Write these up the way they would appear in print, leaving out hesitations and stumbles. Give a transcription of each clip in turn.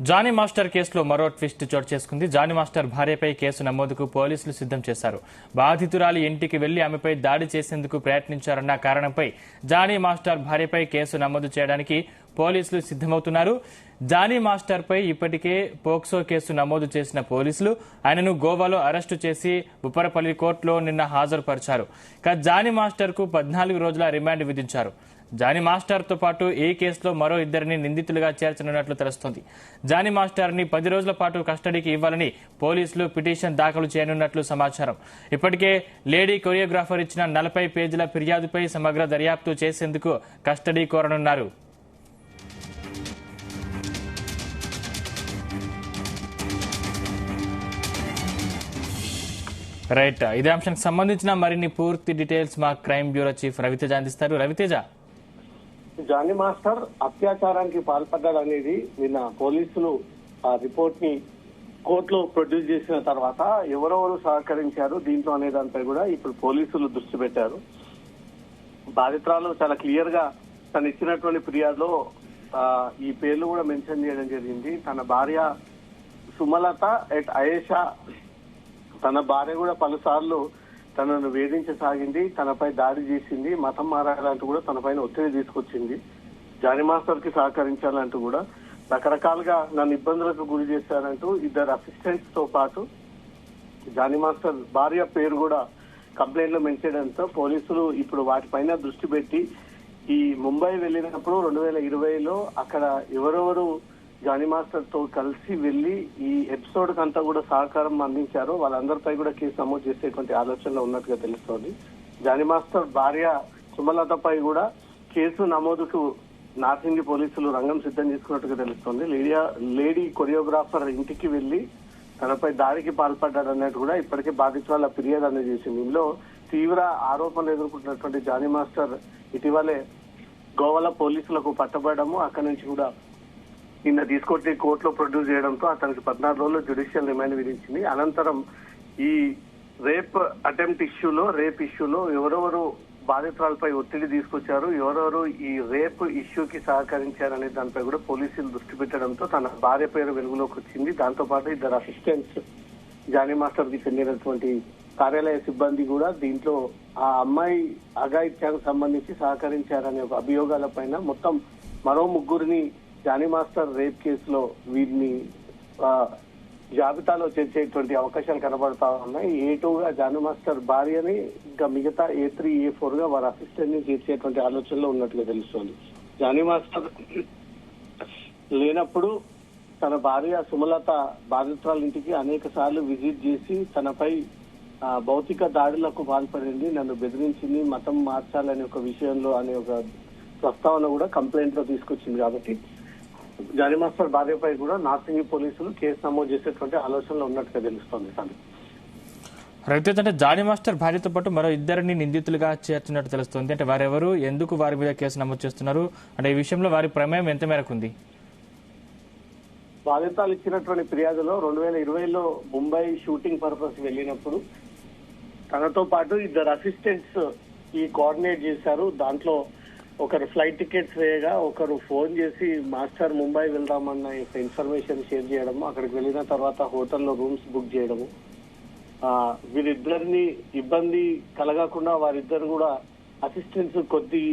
Johnny master కేసులో మరో twist చోటు చేసుకుంది. జానీ మాస్టర్ భార్యపై కేసు నమోదుకు పోలీసులు సిద్ధం చేశారు. బాధితురాలి ఇంటికి వెళ్లి ఆమెపై దాడి చేసేందుకు ప్రయత్నించారన్న కారణంపై జానీ మాస్టర్ భార్యపై కేసు నమోదు చేయడానికి పోలీసులు సిద్దమవుతున్నారు. జానీ మాస్టర్ పై ఇప్పటికే పోక్సో కేసు నమోదు చేసిన పోలీసులు ఆయనను గోవాలో అరెస్టు చేసి ఉప్పరపల్లి కోర్టులో నిన్న హాజరుపరిచారు. జానీ మాస్టర్ కు 14 రోజుల రిమాండ్ విధించారు. జానీ మాస్టర్ తో పాటు ఈ కేసులో మరో ఇద్దరిని నిందితులుగా చేర్చనున్నట్లు తెలుస్తోంది. జానీ మాస్టర్ ని 10 రోజుల పాటు కస్టడీకి ఇవ్వాలని పోలీసులు పిటిషన్ దాఖలు చేయనున్నట్లు సమాచారం. ఇప్పటికే లేడీ కొరియోగ్రాఫర్ ఇచ్చిన 40 పేజీల ఫిర్యాదుపై సమగ్ర దర్యాప్తు చేసేందుకు కస్టడీ కోరనున్నారు. రైట్, ఇదే అంశానికి సంబంధించిన మరిన్ని పూర్తి డీటెయిల్స్ మా క్రైమ్ బ్యూరో చీఫ్ రవితేజ అందిస్తారు. రవితేజ, జానీ మాస్టర్ అత్యాచారానికి పాల్పడ్డాడనేది నిన్న పోలీసులు ఆ రిపోర్ట్ ని కోర్టులో ప్రొడ్యూస్ చేసిన తర్వాత ఎవరెవరు సహకరించారు దీంట్లో అనే దానిపై కూడా ఇప్పుడు పోలీసులు దృష్టి పెట్టారు. బాధితురాలు చాలా క్లియర్ గా తను ఇచ్చినటువంటి ఫిర్యాదులో ఈ పేర్లు కూడా మెన్షన్ చేయడం జరిగింది. తన భార్య సుమలత ఎట్ అయేషా, తన భార్య కూడా పలుసార్లు తనను వేధించసాగింది, తనపై దాడి చేసింది, మతం మారాలంటూ కూడా తనపైన ఒత్తిడి తీసుకొచ్చింది, జానీ మాస్టర్ కి సహకరించాలంటూ కూడా రకరకాలుగా నన్ను ఇబ్బందులకు గురి చేశారంటూ ఇద్దరు అసిస్టెంట్స్ తో పాటు జానీ మాస్టర్ భార్య పేరు కూడా కంప్లైంట్ లో మెన్షన్తో పోలీసులు ఇప్పుడు వాటిపైన దృష్టి పెట్టి ఈ ముంబై వెళ్ళినప్పుడు 2020లో అక్కడ ఎవరెవరు జానీ మాస్టర్ తో కలిసి వెళ్లి ఈ ఎపిసోడ్ కంతా కూడా సహకారం అందించారో వాళ్ళందరిపై కూడా కేసు నమోదు చేసేటువంటి ఆలోచనలో ఉన్నట్టుగా తెలుస్తోంది. జానీ మాస్టర్ భార్య సుమలతపై కూడా కేసు నమోదుకు నార్సింగి పోలీసులు రంగం సిద్ధం చేసుకున్నట్టుగా తెలుస్తోంది. లేడీ కొరియోగ్రాఫర్ ఇంటికి వెళ్లి తనపై దాడికి పాల్పడ్డాడన్నట్టు కూడా ఇప్పటికే బాధితురాల ఫిర్యాదు అందజేసింది. ఇందులో తీవ్ర ఆరోపణలు ఎదుర్కొంటున్నటువంటి జానీ మాస్టర్ ఇటీవలే గోవాలో పోలీసులకు పట్టబడము, అక్కడి నుంచి కూడా నిన్న తీసుకొచ్చి కోర్టులో ప్రొడ్యూస్ చేయడంతో అతనికి 14 రోజులు జ్యుడిషియల్ రిమాండ్ విధించింది. అనంతరం ఈ రేప్ ఇష్యూలో ఎవరెవరు బాధితురాలపై ఒత్తిడి తీసుకొచ్చారు, ఎవరెవరు ఈ రేప్ ఇష్యూకి సహకరించారనే దానిపై కూడా పోలీసులు దృష్టి పెట్టడంతో తన భార్య పేరు వెలుగులోకి వచ్చింది. దాంతో పాటు ఇద్దరు అసిస్టెంట్స్ జానీ మాస్టర్ కి చెందినటువంటి కార్యాలయ సిబ్బంది కూడా దీంట్లో ఆ అమ్మాయి అఘాయిత్యానికి సంబంధించి సహకరించారనే ఒక అభియోగాల పైన మొత్తం మరో 3 జానీ మాస్టర్ రేప్ కేసులో వీరిని జాబితాలో చేర్చేటువంటి అవకాశాలు కనబడతా ఉన్నాయి. A2గా జానీ మాస్టర్ భార్యని, ఇంకా మిగతా A3, A4 గా వారి అసిస్టెంట్ ని చేర్చేటువంటి ఆలోచనలో ఉన్నట్టుగా తెలుస్తోంది. జానీ మాస్టర్ లేనప్పుడు తన భార్య సుమలత బాధితురాల ఇంటికి అనేక సార్లు విజిట్ చేసి తనపై భౌతిక దాడులకు పాల్పడింది, నన్ను బెదిరించింది, మతం మార్చాలనే ఒక విషయంలో అనే ఒక ప్రస్తావన కూడా కంప్లైంట్ లో తీసుకొచ్చింది. కాబట్టి జానీ మాస్టర్ భార్యపై కూడా నార్సింగి పోలీసులు కేసు నమోదు చేసేటువంటి ఆలోచనలో ఉన్నట్టుగా తెలుస్తోంది. రవితేజ, అంటే జానీ మాస్టర్ భార్యతో పాటు మరో ఇద్దరిని నిందితులుగా చేర్చినట్టు తెలుస్తోంది. అంటే వారెవరు, ఎందుకు వారి మీద కేసు నమోదు చేస్తున్నారు, అంటే ఈ విషయంలో వారి ప్రమేయం ఎంత మేరకు ఉంది? బాధితులు ఇచ్చినటువంటి ఫిర్యాదులో 2020లో ముంబై షూటింగ్ పర్పస్ వెళ్ళినప్పుడు తనతో పాటు ఇద్దరు అసిస్టెంట్స్ ఈ కోఆర్డినేట్ చేశారు. దాంట్లో ఒకరు ఫ్లైట్ టికెట్స్ వేయగా ఒకరు ఫోన్ చేసి మాస్టర్ ముంబై వెళ్దామన్న ఇన్ఫర్మేషన్ షేర్ చేయడము, అక్కడికి వెళ్ళిన తర్వాత హోటల్లో రూమ్స్ బుక్ చేయడము, వీరిద్దరిని ఇబ్బంది కలగకుండా వారిద్దరు కూడా అసిస్టెంట్స్ కొద్ది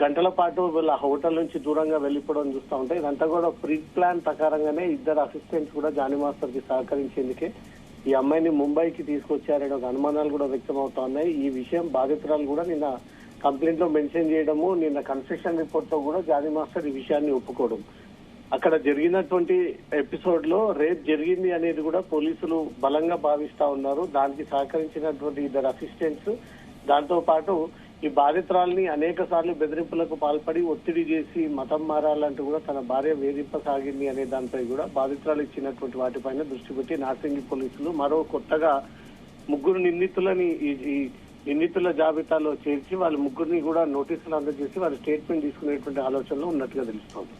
గంటల పాటు వీళ్ళ హోటల్ నుంచి దూరంగా వెళ్లిపోవడం చూస్తూ ఉంటాయి. ఇదంతా కూడా ప్రీ ప్లాన్ ప్రకారంగానే ఇద్దరు అసిస్టెంట్స్ కూడా జానీ మాస్టర్ కి సహకరించేందుకే ఈ అమ్మాయిని ముంబైకి తీసుకొచ్చారనే ఒక అనుమానాలు కూడా వ్యక్తం అవుతా ఉన్నాయి. ఈ విషయం బాధితురాలు కూడా నిన్న కంప్లైంట్ లో మెన్షన్ చేయడము, నిన్న కన్ఫెషన్ రిపోర్ట్ లో కూడా జానీ మాస్టర్ ఈ విషయాన్ని ఒప్పుకోవడం, అక్కడ జరిగినటువంటి ఎపిసోడ్ లో రేప్ జరిగింది అనేది కూడా పోలీసులు బలంగా భావిస్తా ఉన్నారు. దానికి సహకరించినటువంటి ఇద్దరు అసిస్టెంట్స్, దాంతో పాటు ఈ బాధితురాల్ని అనేక సార్లు బెదిరింపులకు పాల్పడి ఒత్తిడి చేసి మతం మారాలంటూ కూడా తన భార్య వేధింపసాగింది అనే దానిపై కూడా బాధితురాలు ఇచ్చినటువంటి వాటిపైన దృష్టి పెట్టి నార్సింగి పోలీసులు మరో కొత్తగా 3 నిందితులని ఈ నిందితుల జాబితాలో చేర్చి వాళ్ళ 3 కూడా నోటీసులు అందజేసి వాళ్ళ స్టేట్మెంట్ తీసుకునేటువంటి ఆలోచనలో ఉన్నట్టుగా తెలుస్తోంది.